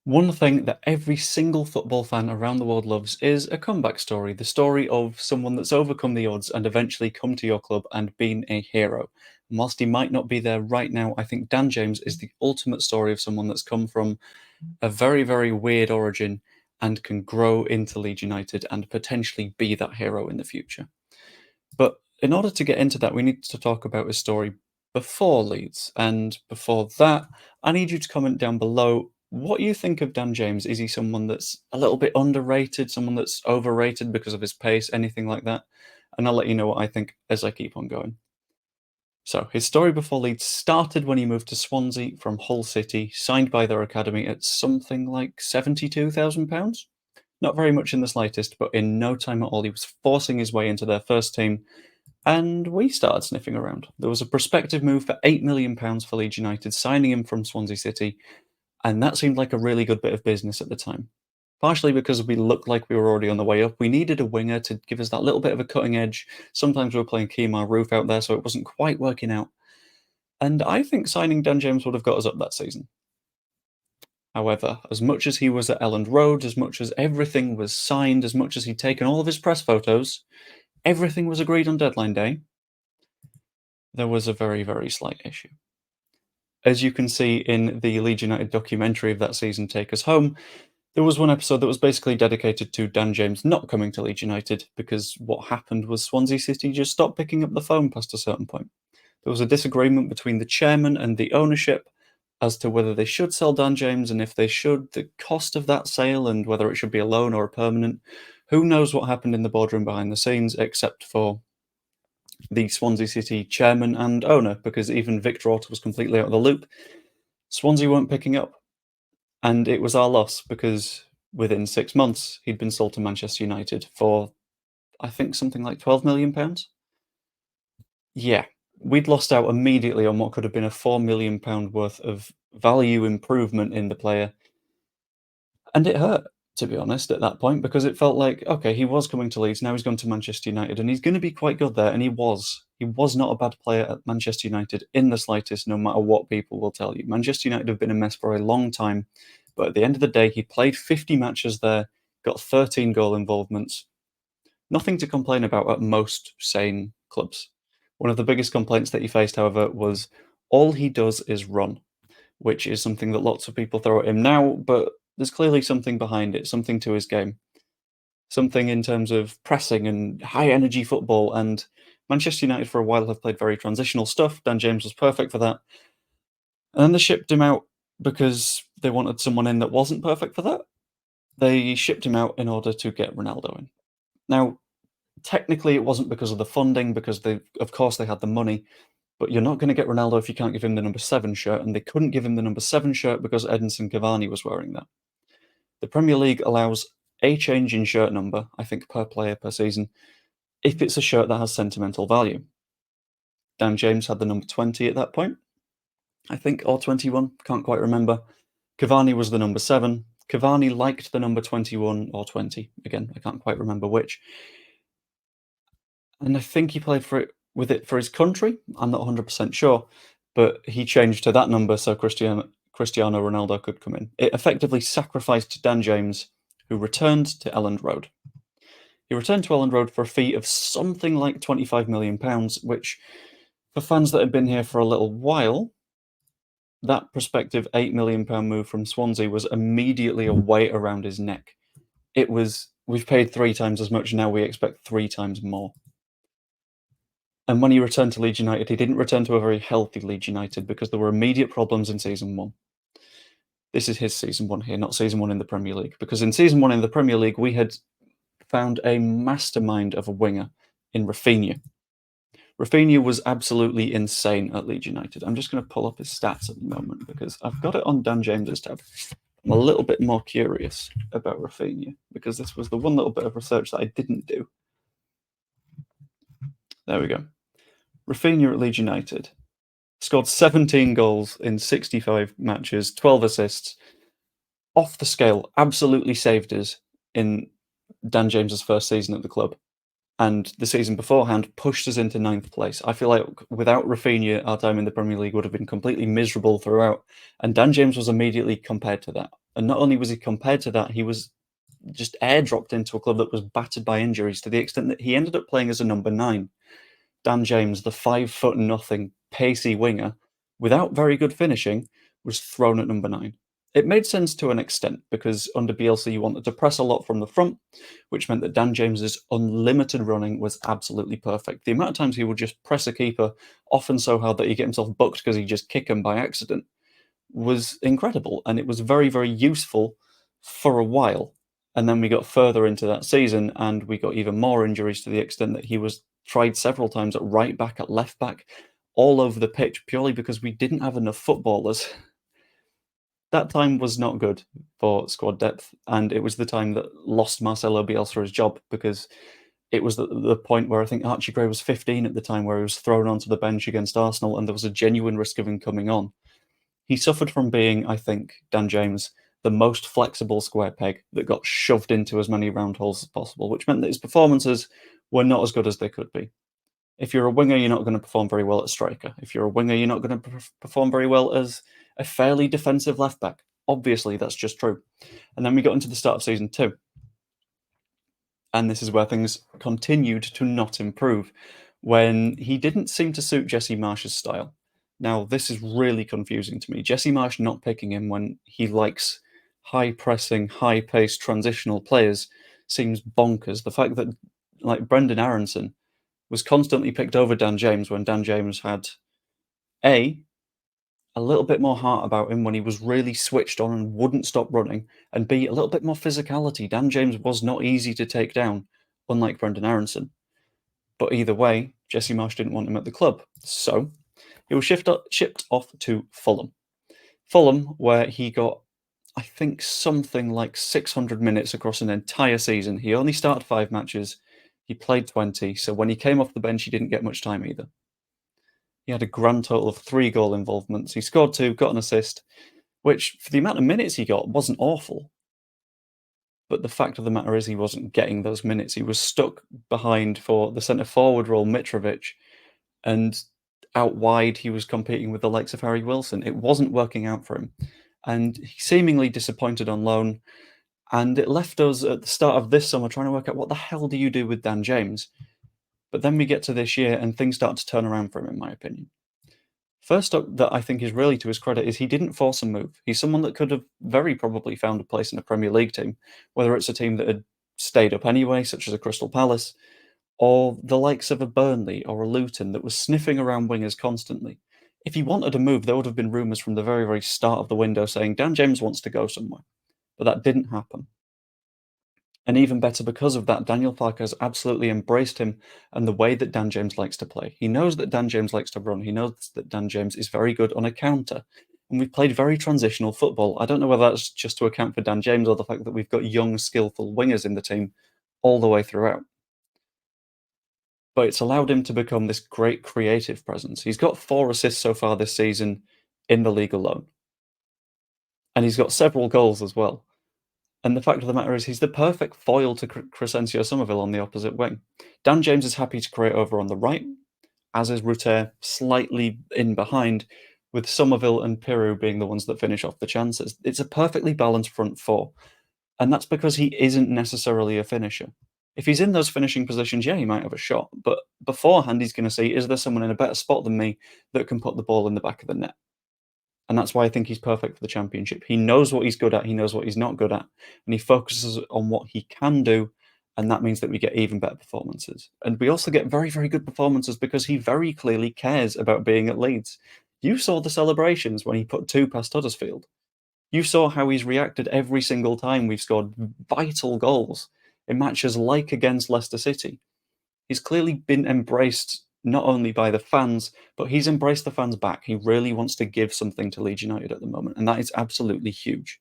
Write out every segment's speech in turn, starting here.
One thing that every single football fan around the world loves is a comeback story, the story of someone that's overcome the odds and eventually come to your club and been a hero. And whilst he might not be there right now, I think Dan James is the ultimate story of someone that's come from a very, very weird origin and can grow into Leeds United and potentially be that hero in the future. But in order to get into that, we need to talk about his story before Leeds. And before that, I need you to comment down below what you think of Dan James. Is he someone that's a little bit underrated, someone that's overrated because of his pace, anything like that? And I'll let you know what I think as I keep on going. So, his story before Leeds started when he moved to Swansea from Hull City, signed by their academy at something like £72,000. Not very much in the slightest, but in no time at all, he was forcing his way into their first team, and we started sniffing around. There was a prospective move for £8 million for Leeds United, signing him from Swansea City, and that seemed like a really good bit of business at the time. Partially because we looked like we were already on the way up. We needed a winger to give us that little bit of a cutting edge. Sometimes we were playing Kemar Roof out there, so it wasn't quite working out. And I think signing Dan James would have got us up that season. However, as much as he was at Elland Road, as much as everything was signed, as much as he'd taken all of his press photos, everything was agreed on deadline day, there was a very, very slight issue. As you can see in the Leeds United documentary of that season, Take Us Home, there was one episode that was basically dedicated to Dan James not coming to Leeds United because what happened was Swansea City just stopped picking up the phone past a certain point. There was a disagreement between the chairman and the ownership as to whether they should sell Dan James, and if they should, the cost of that sale, and whether it should be a loan or a permanent. Who knows what happened in the boardroom behind the scenes, except for the Swansea City chairman and owner, because even Victor Orta was completely out of the loop. Swansea weren't picking up, and it was our loss because within 6 months he'd been sold to Manchester United for, I think, something like £12 million. Yeah, we'd lost out immediately on what could have been a £4 million worth of value improvement in the player, and it hurt, to be honest, at that point, because it felt like, okay, he was coming to Leeds, now he's gone to Manchester United, and he's going to be quite good there, and he was. He was not a bad player at Manchester United in the slightest, no matter what people will tell you. Manchester United have been a mess for a long time, but at the end of the day, he played 50 matches there, got 13 goal involvements. Nothing to complain about at most sane clubs. One of the biggest complaints that he faced, however, was all he does is run, which is something that lots of people throw at him now, but there's clearly something behind it, something to his game. Something in terms of pressing and high energy football, and Manchester United for a while have played very transitional stuff. Dan James was perfect for that. And then they shipped him out because they wanted someone in that wasn't perfect for that. They shipped him out in order to get Ronaldo in. Now, technically, it wasn't because of the funding, because of course, they had the money. But you're not going to get Ronaldo if you can't give him the number 7 shirt, and they couldn't give him the number 7 shirt because Edinson Cavani was wearing that. The Premier League allows a change in shirt number, I think, per player per season, if it's a shirt that has sentimental value. Dan James had the number 20 at that point, I think, or 21, can't quite remember. Cavani was the number 7. Cavani liked the number 21 or 20. Again, I can't quite remember which. And I think he played with it for his country. I'm not 100% sure, but he changed to that number so Cristiano Ronaldo could come in. It effectively sacrificed Dan James, who returned to Elland Road. He returned to Elland Road for a fee of something like £25 million, which, for fans that had been here for a little while, that prospective £8 million move from Swansea was immediately a weight around his neck. It was, we've paid 3 times as much, now we expect 3 times more. And when he returned to Leeds United, he didn't return to a very healthy Leeds United because there were immediate problems in Season 1. This is his Season 1 here, not Season 1 in the Premier League. Because in Season 1 in the Premier League, we had found a mastermind of a winger in Rafinha. Rafinha was absolutely insane at Leeds United. I'm just going to pull up his stats at the moment because I've got it on Dan James's tab. I'm a little bit more curious about Rafinha because this was the one little bit of research that I didn't do. There we go. Rafinha at Leeds United scored 17 goals in 65 matches, 12 assists. Off the scale, absolutely saved us in Dan James's first season at the club. And the season beforehand pushed us into 9th place. I feel like without Rafinha, our time in the Premier League would have been completely miserable throughout. And Dan James was immediately compared to that. And not only was he compared to that, he was just airdropped into a club that was battered by injuries to the extent that he ended up playing as a number 9. Dan James, the 5 foot nothing pacey winger, without very good finishing, was thrown at number 9. It made sense to an extent because under Bielsa you wanted to press a lot from the front, which meant that Dan James's unlimited running was absolutely perfect. The amount of times he would just press a keeper, often so hard that he get himself booked because he just kick him by accident, was incredible, and it was very, very useful for a while. And then we got further into that season, and we got even more injuries to the extent that he was tried several times at right back, at left back, all over the pitch, purely because we didn't have enough footballers. That time was not good for squad depth, and it was the time that lost Marcelo Bielsa his job because it was the point where I think Archie Gray was 15 at the time, where he was thrown onto the bench against Arsenal, and there was a genuine risk of him coming on. He suffered from being, I think, Dan James, the most flexible square peg that got shoved into as many round holes as possible, which meant that his performances were not as good as they could be. If you're a winger, you're not going to perform very well at striker. If you're a winger, you're not going to perform very well as a fairly defensive left back. Obviously, that's just true. And then we got into the start of season 2. And this is where things continued to not improve, when he didn't seem to suit Jesse Marsh's style. Now, this is really confusing to me. Jesse Marsh not picking him when he likes high-pressing, high-paced transitional players seems bonkers. The fact that, like, Brendan Aronson was constantly picked over Dan James when Dan James had a little bit more heart about him when he was really switched on and wouldn't stop running, and B, a little bit more physicality. Dan James was not easy to take down, unlike Brendan Aronson. But either way, Jesse Marsh didn't want him at the club, so he was shipped off to Fulham. Fulham, where he got, I think, something like 600 minutes across an entire season. He only started 5 matches, he played 20, so when he came off the bench, he didn't get much time either. He had a grand total of 3 goal involvements. He scored 2, got an assist, which, for the amount of minutes he got, wasn't awful. But the fact of the matter is he wasn't getting those minutes. He was stuck behind for the centre-forward role, Mitrovic, and out wide he was competing with the likes of Harry Wilson. It wasn't working out for him. And he seemingly disappointed on loan, and it left us at the start of this summer trying to work out what the hell do you do with Dan James? But then we get to this year and things start to turn around for him, in my opinion. First up, that I think is really to his credit, is he didn't force a move. He's someone that could have very probably found a place in a Premier League team, whether it's a team that had stayed up anyway, such as a Crystal Palace, or the likes of a Burnley or a Luton that was sniffing around wingers constantly. If he wanted a move, there would have been rumours from the very, very start of the window saying Dan James wants to go somewhere. But that didn't happen. And even better because of that, Daniel Farke has absolutely embraced him and the way that Dan James likes to play. He knows that Dan James likes to run. He knows that Dan James is very good on a counter. And we've played very transitional football. I don't know whether that's just to account for Dan James or the fact that we've got young, skillful wingers in the team all the way throughout. But it's allowed him to become this great creative presence. He's got 4 assists so far this season in the league alone. And he's got several goals as well. And the fact of the matter is he's the perfect foil to Crescencio Somerville on the opposite wing. Dan James is happy to create over on the right, as is Rutter slightly in behind, with Somerville and Piroux being the ones that finish off the chances. It's a perfectly balanced front four, and that's because he isn't necessarily a finisher. If he's in those finishing positions, yeah, he might have a shot, but beforehand he's going to see, is there someone in a better spot than me that can put the ball in the back of the net? And that's why I think he's perfect for the Championship. He knows what he's good at, he knows what he's not good at, and he focuses on what he can do, and that means that we get even better performances. And we also get very, very good performances because he very clearly cares about being at Leeds. You saw the celebrations when he put 2 past Huddersfield. You saw how he's reacted every single time we've scored vital goals in matches like against Leicester City. He's clearly been embraced not only by the fans, but he's embraced the fans back. He really wants to give something to Leeds United at the moment, and that is absolutely huge.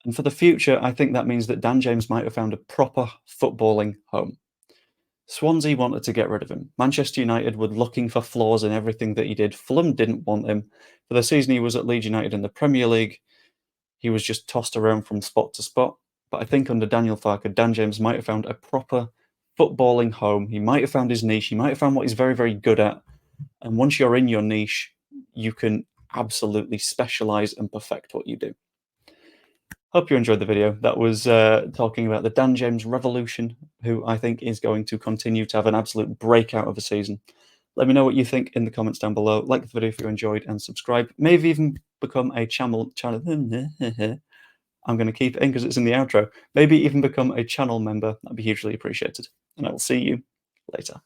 And for the future, I think that means that Dan James might have found a proper footballing home. Swansea wanted to get rid of him. Manchester United were looking for flaws in everything that he did. Fulham didn't want him. For the season he was at Leeds United in the Premier League, he was just tossed around from spot to spot. But I think under Daniel Farke, Dan James might have found a proper footballing home. He might have found his niche. He might have found what he's very, very good at. And once you're in your niche, you can absolutely specialize and perfect what you do. Hope you enjoyed the video. That was talking about the Dan James Revolution, who I think is going to continue to have an absolute breakout of a season. Let me know what you think in the comments down below. Like the video if you enjoyed, and subscribe. Maybe even become a channel. I'm going to keep it in because it's in the outro. Maybe even become a channel member. That'd be hugely appreciated. And I will see you later.